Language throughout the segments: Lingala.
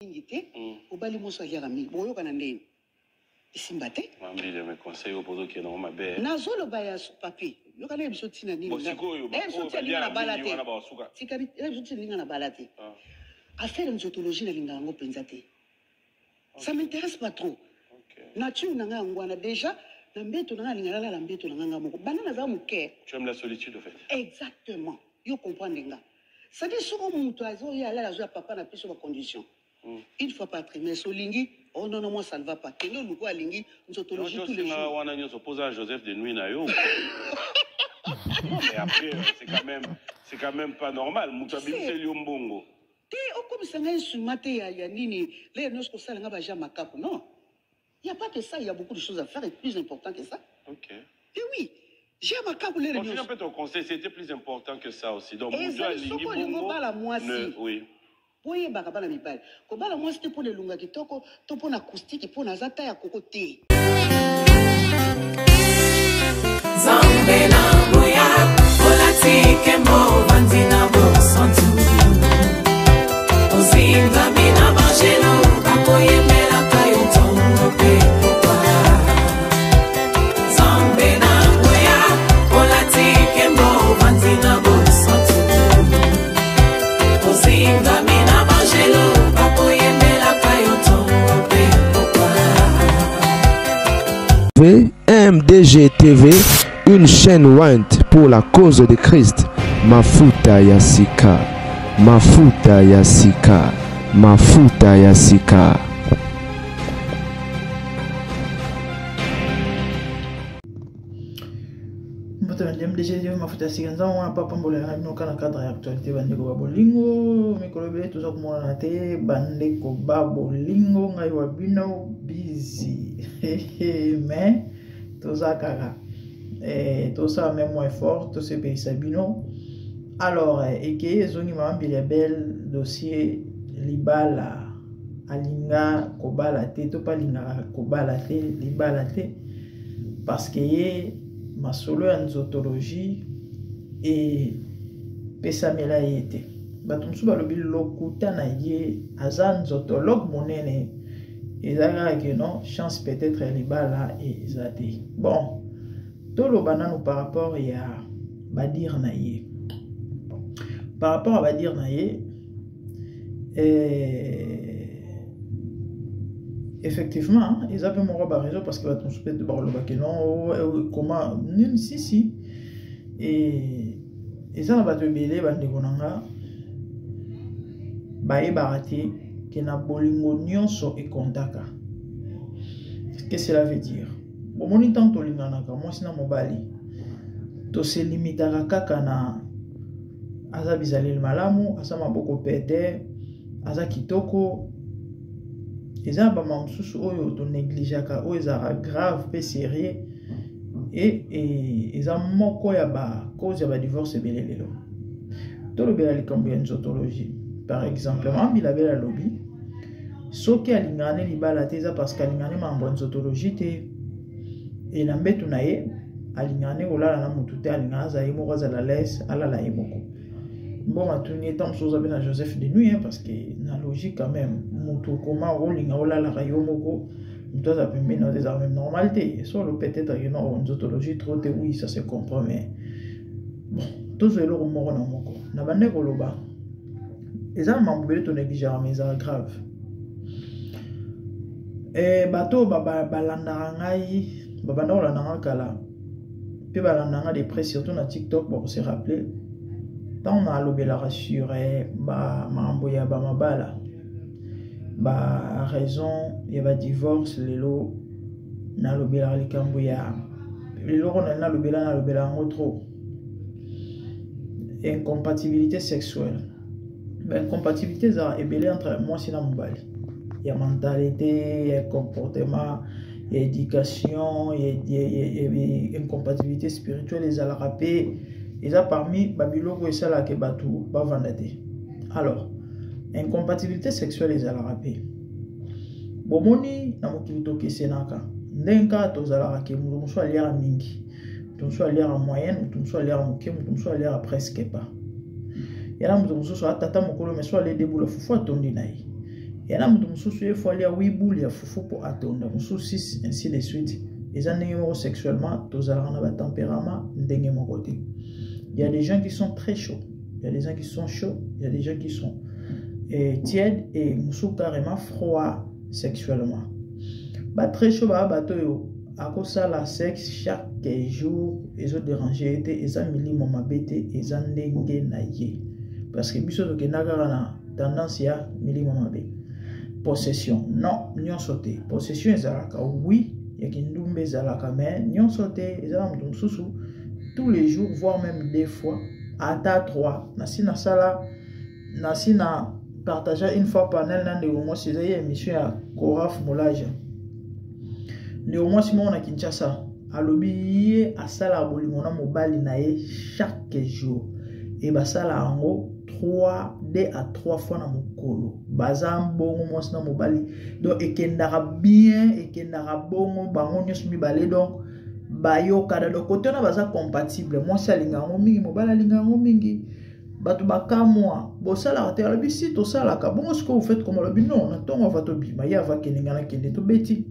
Ingité, au bali moso yagami, boyo kanandeni. Simbate. Mambi de mes conseils au poteau qui est dans ma belle. Nazolo baya su papi. Yo kana bisoti na nini. Bosiko yo. Bisoti ninga na balate. Sikari, bisoti ninga na balate. Affaire nzotologie na linga ngo penzate. Ça m'intéresse pas trop. Nature nanga ngwana déjà na mbeto nanga linga la mbeto nanga moko. Banana za muke. Tu aimes la solitude en fait. Exactement. Yo comprendre nga. Ça dit sur mon toiseau il y a là la papa na plus sur ma condition. Une fois par trimestre, Lingi, oh non, non, moi ça ne va pas. Quel est le quoi, Lingi, nous autologie tous les jours. On s'oppose à Joseph de nuit, Nayo. Et après, c'est quand même pas normal. Moutabi, c'est Lyombongo. Comme ça, il y a Nini, les noces que ça, il n'y a pas non. Il n'y a pas que ça, il y a beaucoup de choses à faire et plus important que ça. Ok. Et oui, j'ai ma cape. Les noces. En fait, ton conseil, c'était plus important que ça aussi. Donc, et ça, il faut qu'on parle à moi aussi. Oui. Oui, bakabala mibali. Ko bala moi c'était pour les lunga kitoko, to pour acoustique pour na zata ya kokote. Zambe na moya, olatike mo vandina bo santu. Ozinga mina mangelo, akoye mela kayo tongo pe popa. Zambe na moya, olatike mo vandina bo santu. Ozinga mina MDG TV, une chaîne Wint pour la cause de Christ. Mafuta Yasika, Mafuta Yasika, Mafuta Yasika. MDG TV Mafuta Yasika. Nous avons un papa dans le cadre de l'actualité. Bandeko Babolingo, Mikolobele, tout ça comme on a été. Bandeko Babolingo, Ngaïwa Bino, busy. Mais tout ça kara et tout ça même moins fort tout ce pays sabino alors et que zoni maman bel dossier libala alinga kobala te to pas linga kobala te libala te parce que ma solo en zootologie et pesamela yete batumsu balobi lokuta na ye azan zootologue monene. Et là, non, chance peut-être elle est là et zati. Bon, tout le banane par rapport à Badir Naye. Par rapport à Badir Naye, effectivement, ils avaient mon robe à réseau parce que ton souper de barreau non, comment, si. Et ça va te bêler, bande konanga, bae barati. Na bolingo nyonso e kontaka. Qu'est-ce que cela veut dire? Bon, mon temps to linganaka, moi sina mobali. To se limitaka kaka na aza bizalil malamu, asa maboko pete, asa kitoko. Eza ba mamsusu oyo to négligeaka, oyo ezara grave pe sérieux et eza moko ya ba cause ya ba divorce belelelo. To lo bela likambo ya nzotologie. Par exemple, il avait la lobby. Ce qui a l'ingane libala teza parce qu'à l'ingane membre de zootologie et l'ambetu nae à l'ingane ola la mutute à l'ingane za imo za la laisse à la imoko. Bon à tout temps chose avec Joseph de nuit parce que na logique quand même mutu comment rolinga ola la rayomoko doit appeler dans des armes normalité sur le peut-être que non en zootologie trop te oui ça se comprend mais bon tout ce lo moko na moko na bande koloba. Et ça m'a oublié ton négligence mais ça grave. Et bateau balandarangai babanda la nanga kala. Puis balandanga des presse surtout na TikTok pour se rappeler. Tant on a lobé la rassurer ba mamboya ba mabala. Ba raison il y a divorce lelo na lobé la likamboya. Lelo on a lobé la trop. Incompatibilité sexuelle. Ben, compatibilité est belée entre moi et Mobali. Il y a mentalité, il y a comportement, il y a éducation, il y a incompatibilité spirituelle, il y a la rapé. Il y a parmi Babylone et Salah qui batou, Bavandate. Alors, incompatibilité sexuelle, il y a la rapé. Bomoni, Namokito Kesenaka. Nenka, Tozala, qui nous soit l'air à mingi, nous soit l'air à moyenne, nous soit l'air à moké, nous soit l'air à presque pas. Et là, nous sommes tata mokolo mais soit les déboules fou tondi naï. Il y a un il faut aller à Ouiboul, il y a Foufou pour attendre. Ainsi de suite. Les gens sexuellement, tous ont un tempérament, côté. Il y a des gens qui sont très chauds. Il y a des gens qui sont chauds. Il y a des gens qui sont tièdes et moussou carrément froid sexuellement. Bah, très chaud, bah, bateau. À cause ça, la sexe, chaque jour, ils ont dérangé, ils ont mis mon mabete, ils ont dengue. Parce que, biso que n'a tendance à mis mon mabete. Possession, non, n'y sauté. Possession, ezalaka, oui, il y a qui n'oublie ezalaka, mais n'y sauté, ezalaka, tous les jours, voire même des fois, à ta 3. Nasi na sala, nasi na partager une fois panel, nan de moi, c'est une émission à Koraf Moulage. Néanmoins, si on a Kinshasa, à l'obéi, à sala aboli, mon nom mobile nae chaque jour. Et bah ça là en gros 2 à 3 fois dans mon colo. Bazam bon moi c'est dans mobile. Donc et kendara bien et kendara bon bango nyos mi balé donc bayo kada donc côté na baza compatible. Moi c'est linga ngo mingi mobile linga ngo mingi. Batu baka moi. Bon ça là terre bi si to ça là ka bon ce que vous faites comme le bi non na tongo va to bi ma ya va keninga na kende to beti.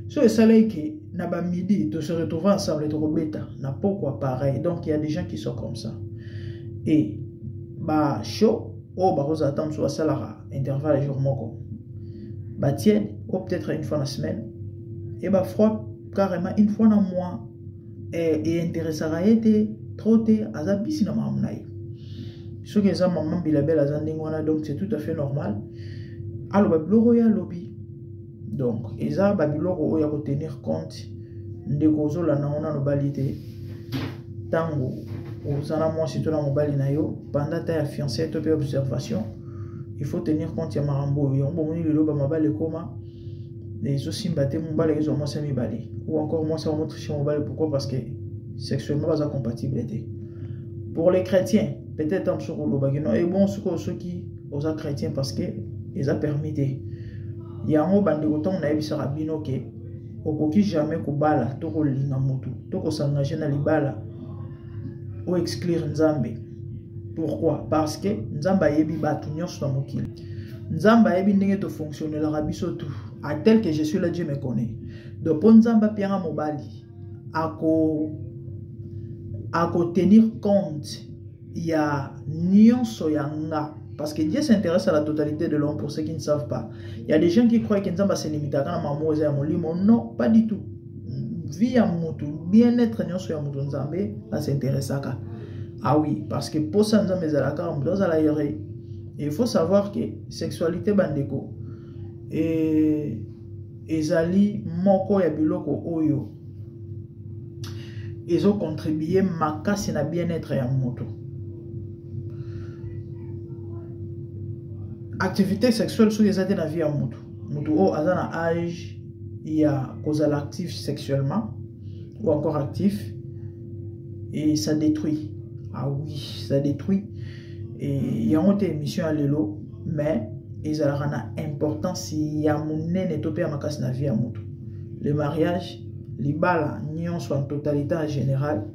So ça là que na ba midi de se retrouver ensemble et bêta n'a pourquoi pareil. Donc il y a des gens qui sont comme ça et bah chaud oh bah vous attendez soit ça là intervalle jour moko bah tiède ou peut-être une fois dans la semaine et bah froid carrément une fois dans le mois et intéressant à être trotté à la piscine à mamnaï ce que ça maman bilabel à zandingwana donc c'est tout à fait normal alors bah royal lobby. Donc, ils ont babiloko oya ko tenir compte de kozo la naona no balité tango ozana moi si to na mobali na yo pendant ta fiancée to pe observation il faut tenir compte ya marambo yo bon ni le ba mabale koma les aussi mbaté mobali ils ont moi ça mi balé ou encore moi ça montre chez mobali pourquoi parce que sexuellement pas compatibilité pour les chrétiens peut-être en sur le bagino et bon ceux qui aux chrétiens parce que ils a permis il y a un bande autant on a eu sur abino que au jamais ko bala to ko linga mutu to ko s'engager na libala ou exclure nzambe. Pourquoi? Parce que nzamba yebi batu nyonso na mokili. Nzamba yebi ndenge to fonctionner la rabiso tout à tel que je suis là Dieu me connaît. Donc pour nzamba pianga mobali ako tenir compte il y a nyonso yanga. Parce que Dieu s'intéresse à la totalité de l'homme pour ceux qui ne savent pas. Il y a des gens qui croient que Nzamba se limite à maman et à mon lit. Non, pas du tout. Vie à Moutou, bien-être, Nzambe, là s'intéresse à ça. Ah oui, parce que pour ça, Nzambe Zalaka, il faut savoir que sexualité bandeko et ezali moko ya biloko oyo ils ont contribué makasi na bien-être ya Moutou. Activité sexuelle sur les dans la vie à Moutou. Moutou au âge il y a cause actif sexuellement ou encore actif et ça détruit. Ah oui, ça détruit. Et il y a une émission à l'élo, mais ils ont une importance si y a mon nez topé à ma casse na vie à Moutou. Le mariage, les balles, n'y sont en totalité en général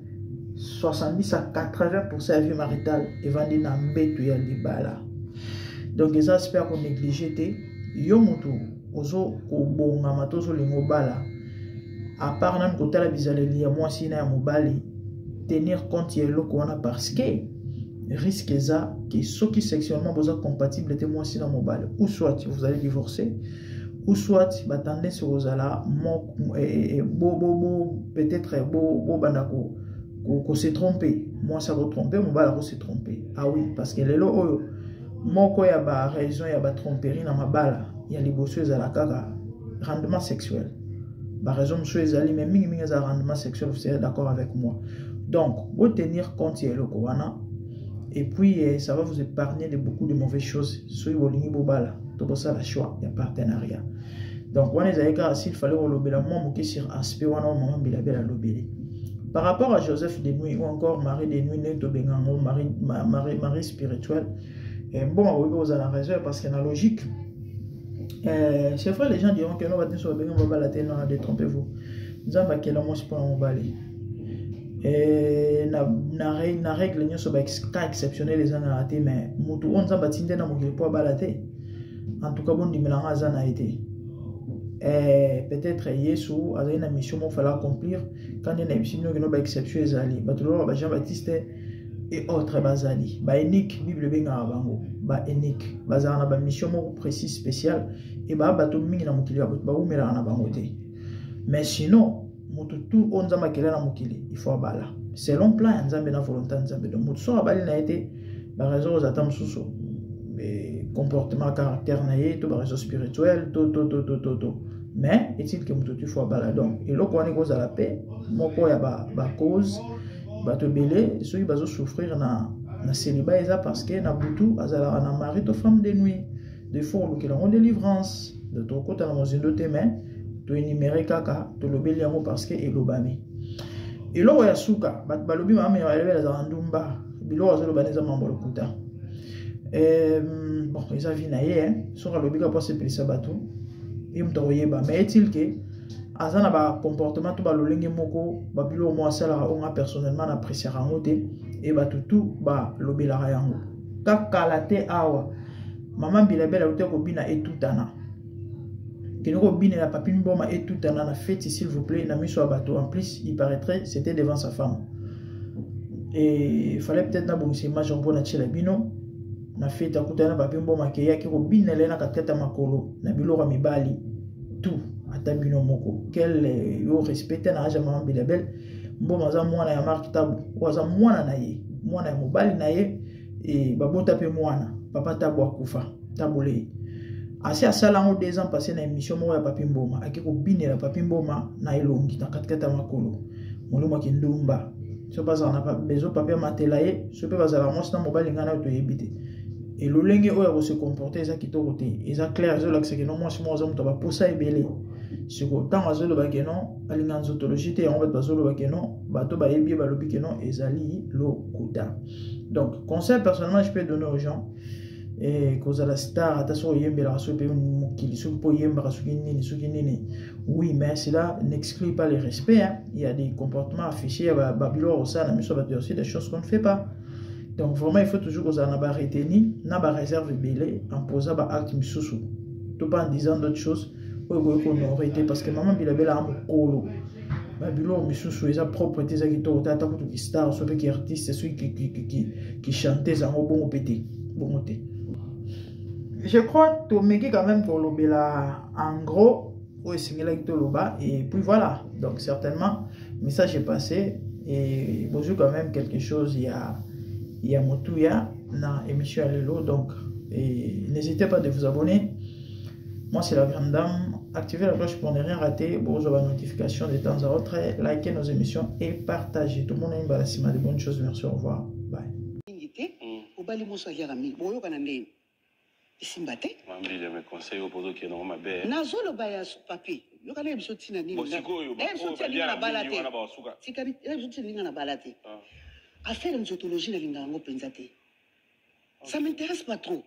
70 à 80% de la vie maritale et vendent dans mbétu ya les balles. Donc, les aspects qu'on néglige, yo mutu ozo kobonga matozo lingo bala. À part nan kota la bizaleli ya moi sina ya mobali, tenir compte yelo kona parce que risque ça que ceux qui sexuellement besoin compatible était moi sina mobali. Ou soit vous allez divorcer, ou soit batande sur ozala peut-être bo bandako ko se tromper. Moi ça va tromper, mobali va se tromper. Ah oui, parce que les lo moko ya ba raison ya ba tromperie na mabala ya liboso ezala kaka rendement sexuel ba raison monsieur ezali mais mingi za rendement sexuel vous serez d'accord avec moi. Donc vous tenir compte ya loko wana et puis ça va vous épargner de beaucoup de mauvaises choses soki bolingi bobala to bosa la choix ya partenariat. Donc wana ezali ka s'il fallait relobela moi moki sur aspect wana maman bilabela lobeli par rapport à Joseph de Nuit ou encore Marie de Nuit neto bengango Marie spirituelle. Bon, vous avez raison parce qu'il y a la logique. C'est vrai, les gens diront que nous, on va la tête, détrompez-vous. Nous avons quel moment pour mon balai. na règle nyonso ba cas exceptionnel les ana raté mais mutu on nzamba tinde na mokili po balate en tout cas bon dimelanga azana été peut-être Yesu a une mission qu'il fallait accomplir quand il y a une mission qui n'est pas exception ezali batolo ba Jean-Baptiste et autres bazali ba unique Bible benga bango ba unique bazana ba mission mo précis spécial et ba bato mingi na mokili ba umela na bango te mais sinon tout on nzamba kele na mokili il faut bala selon plan nzambe na volonté nzambe donc mutu so abali na été ba raison aux attentes sous comportement caractère na ye to ba raison spirituel to mais est-il que mutu tu faut bala donc et lo ko ne cause à la paix moko ya ba cause ba to belé ceux qui bazo souffrir na célibat eza parce que na butu azala na mari to femme de nuit de fois lo que la délivrance de ton côté na mozindo te mais to énumérer kaka to lobeli yango parce que elobami elo ya suka bat balobi mama ya level za ndumba bilo azo lobana za mambo lokuta bon eza vina ye so ka lobi ka pas se pelisa batu imto yeba mais est-il que azana ba comportement to ba lolenge moko ba bilo mo asala on a personnellement apprécier rango te et ba tutu ba lobela yango kaka la te awa mama bilabela uté ko bina etutana Kenoko bine la papine boma et tout en a fait s'il vous plaît n'a mis sur bateau en plus il paraîtrait c'était devant sa femme et il fallait peut-être na bon c'est image on bona chela bino na fait akutana papine boma ke yaki ko bine lena katata makolo na bilora mibali tout atabino moko quel yo respecte na aja mama bilabel mboma za mwana ya mark tabu waza mwana na ye mwana ya mobali na ye et babota pe mwana papa tabu akufa tabule asi asala ngo 2 ans passé na émission mo ya papi mboma akiko binela papi mboma na elongi na katikata makolo molimo ki ndumba so baza na bezo papi matela ye so pe bazala mo sina mobali ngana to yebite et lolenge oya ko se comporter eza kitoko te eza clair zo lakse ke no mo simo zo mutaba posa ebele siko tant azo lo bakeno alinga nzotologie te en fait bazo lo bakeno bato ba yebi ba lobi keno ezali lo kuta donc conseil personnellement je peux donner aux gens et cause à la star attention yembe la raso pe mokili so po yemba raso nini oui mais cela n'exclut pas les respects hein. Il y a des comportements affichés à Babylone au sein mais aussi des choses qu'on ne fait pas donc vraiment il faut toujours que ça n'a pas retenu n'a pas réserve belé en posant ba acte misusu tout pas en disant d'autres choses qu'on aurait été parce que maman bilabela amokolo Babylone misusu eza propreté za kitoko tata ko ki star so pe ki artiste celui qui chantait za bon pété bon té. Je crois que tu quand même pour l'obéla en gros, et puis voilà. Donc certainement, le message est passé et bonjour quand même quelque chose. Il y a Motouya dans l'émission Allélo. Donc n'hésitez pas de vous abonner. Moi c'est la grande dame. Activez la cloche pour ne rien rater. Bonjour la notification de temps à autre. Likez nos émissions et partagez. Tout le monde a une balassima de bonnes choses. Merci, au revoir. Bye. Isimbate mambi de mes conseils au podo qui est normal bé nazolo baya papi yo kana biso tina nini na balate sikari biso tina na balate affaire nzotologie na linga ngo penzate ça m'intéresse pas trop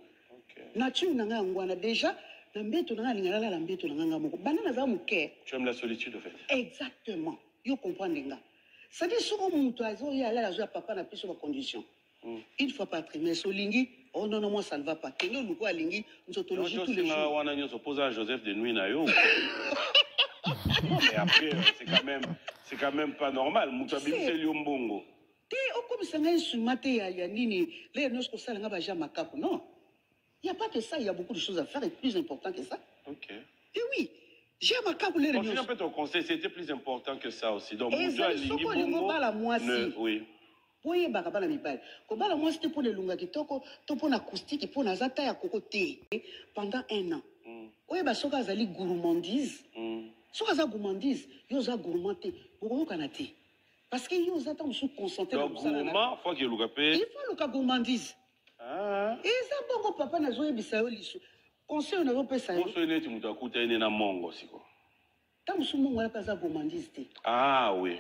nature na ngwana déjà na mbeto na linga la mbeto na ngamo banana za muke tu aimes la solitude en fait exactement yo comprendre nga ça dit sur mutu azo ya la zo papa na piso ba condition une fois par trimestre olingi oh non non moi ça ne va pas kenge luko alingi nzotologie tous les jours wana nyo s'oppose à Joseph de nuit na yo et après c'est quand même pas normal mutabi c'est liombongo te okomisa sumate ya nini les nos ko sala nga ba jama kapo non il y a pas que ça il y a beaucoup de choses à faire et plus important que ça OK et oui j'ai ma kapo les nous en fait ton conseil c'était plus important que ça aussi donc mutu alingi bongo oui Boye bakabala mibali ko bala moi c'était pour les lunga kitoko to pour na acoustique pour na zata ya kokote pendant 1 an oye ba soka zali gourmandise soka za gourmandise yo za gourmandé boko kanate parce que yo za tam sous concentré donc gourmand faut que luka pe il faut luka gourmandise et ça boko papa na zo yebisa yo liso conseil na zo pesa yo conseil neti mutu akuta ene na mongo siko tam sous mongo ya kaza gourmandise ah oui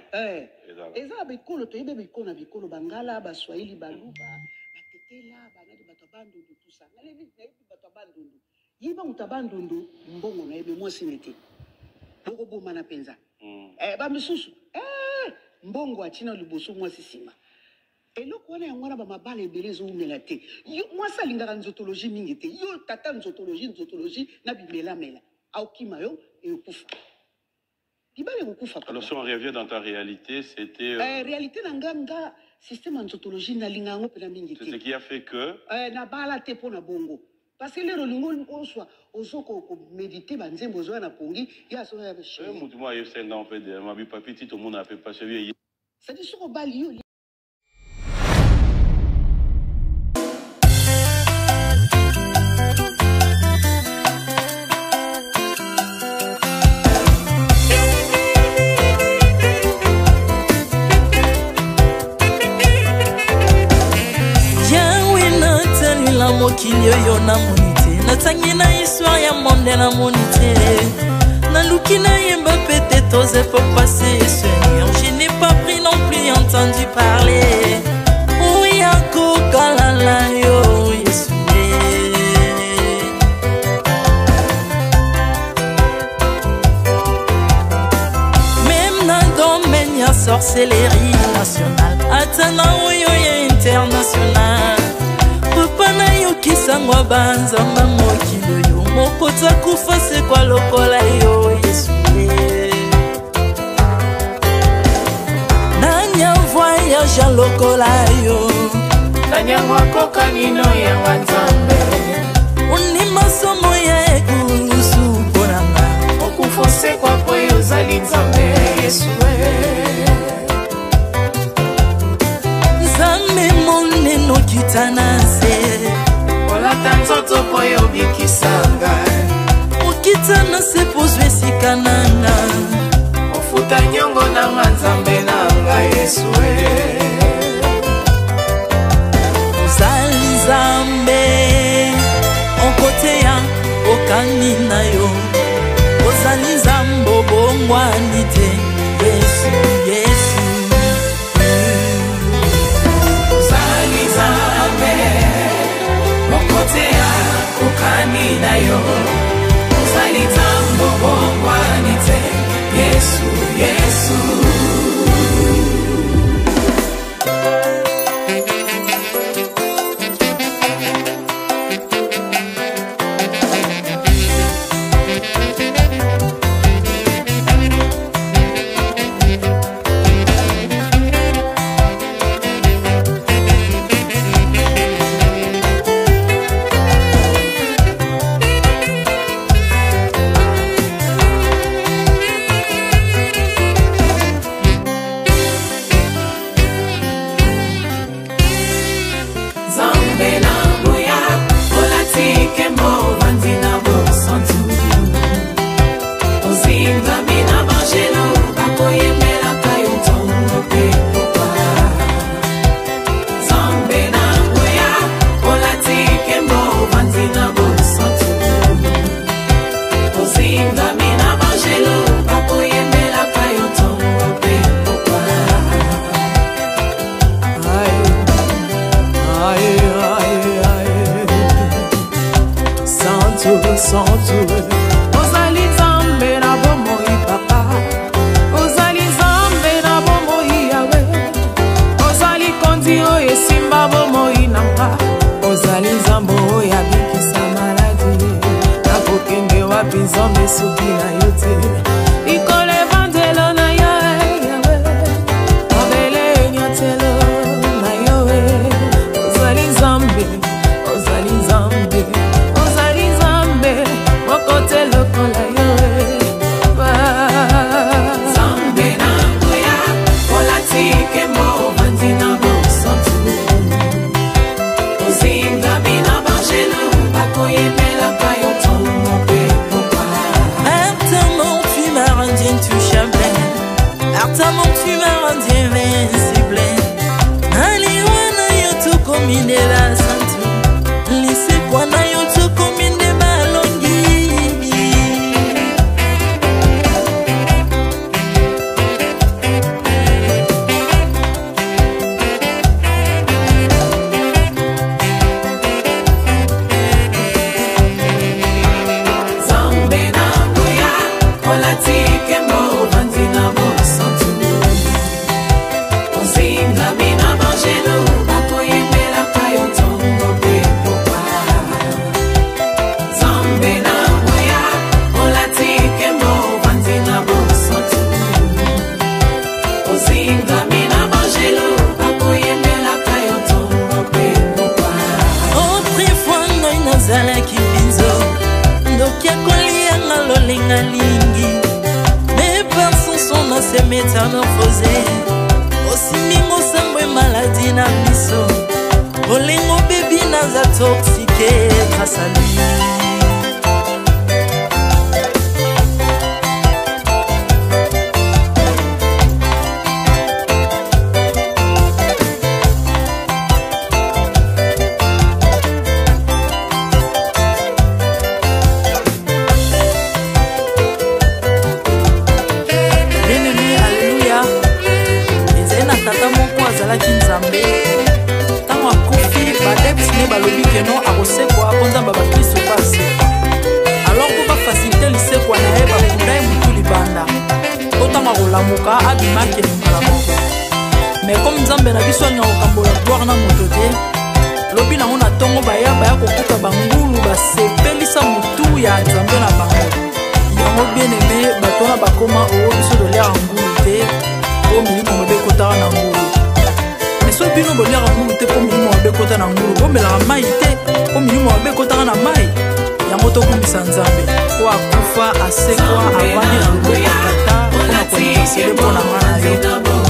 eza bikolo to yebe bikolo na bikolo bangala ba swahili baluba batetela banali bato bandundu tout ça na levi na yebi bato bandundu yiba mutabandundu mbongo na yebe moi sinete boko boma na penza ba misusu mbongo atina liboso moi sisima eloko wana yango na ba mabala ebele zo umela te moi ça lingaka nzotologie mingi te yo tata nzotologie na bimela mela aukima yo et okufa dibale okufa. Alors si on revient dans ta réalité, c'était réalité na nganga système nzotologie na lingango pela mingi te. C'est ce qui a fait que na bala te pona bongo parce que les rolingo oswa osoko ko méditer banzembo zo na pongi ya so ya beshe mutu moi yo senda en fait ma bi papi tout le monde a fait pas chez ça dit soko bali yo. Mokili yo na monite natangi na histoire ya monde na monite na luki na yemba pete tose pour passer Seigneur je n'ai pas pris non plus entendu parler oui ako kalala yo Yesu même na domaine ya sorcellerie nationale atana oyo ya international Pana yo kisangwa banzamba mokilo yo mokota kufa se kwa lokola yo Yesu Nanya voyage lokola yo Nanya wakoka nino ya wanzambe Uni masomo ya ekurusu bonanga Okufose kwa poyo zali nzambe Yesu Zame moneno kitanase Tanzoto poyo bikisanga Ukitana se pozwe sikananga Ofuta nyongo na manzambe nanga Yesu Ozali zambe Onkote ya okani na yo Ozali zambo bongwani te Yesu, Yesu Ozali zambe Ukani na yo Uzali tambo bongwani te Yesu, Yesu ya kolianga lolinga lingi mais par son son na se métamorphosé osimingo sambwe maladie na miso olingo bebi naza toxique grâce à lui. balobi ke non akosekwa konzamba bakristo pasi alors po bafacilite lisekwa na ye bakunda ye mutu libanda otanga kolamuka abimake limbala moko mais comme nzambe na biso alinga kokambola gloire na moto te lobi nango na ntongo baya kokuta bangulu basepelisa mutu ya nzambe na bango yango bien aimé bato wana bakoma oyo biso dolera ngulu te oyo milimo mobe ekotaka na ngulu so bino bolera ngulu te po milimo mabe kota na ngulu bomelaka mai te po milimo mabe kotaka na mai yango tokumisa nzambe po akufa asekwa avandi na loboko tata mpona konikasele mpo na nga na yo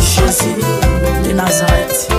Jésus de Nazareth.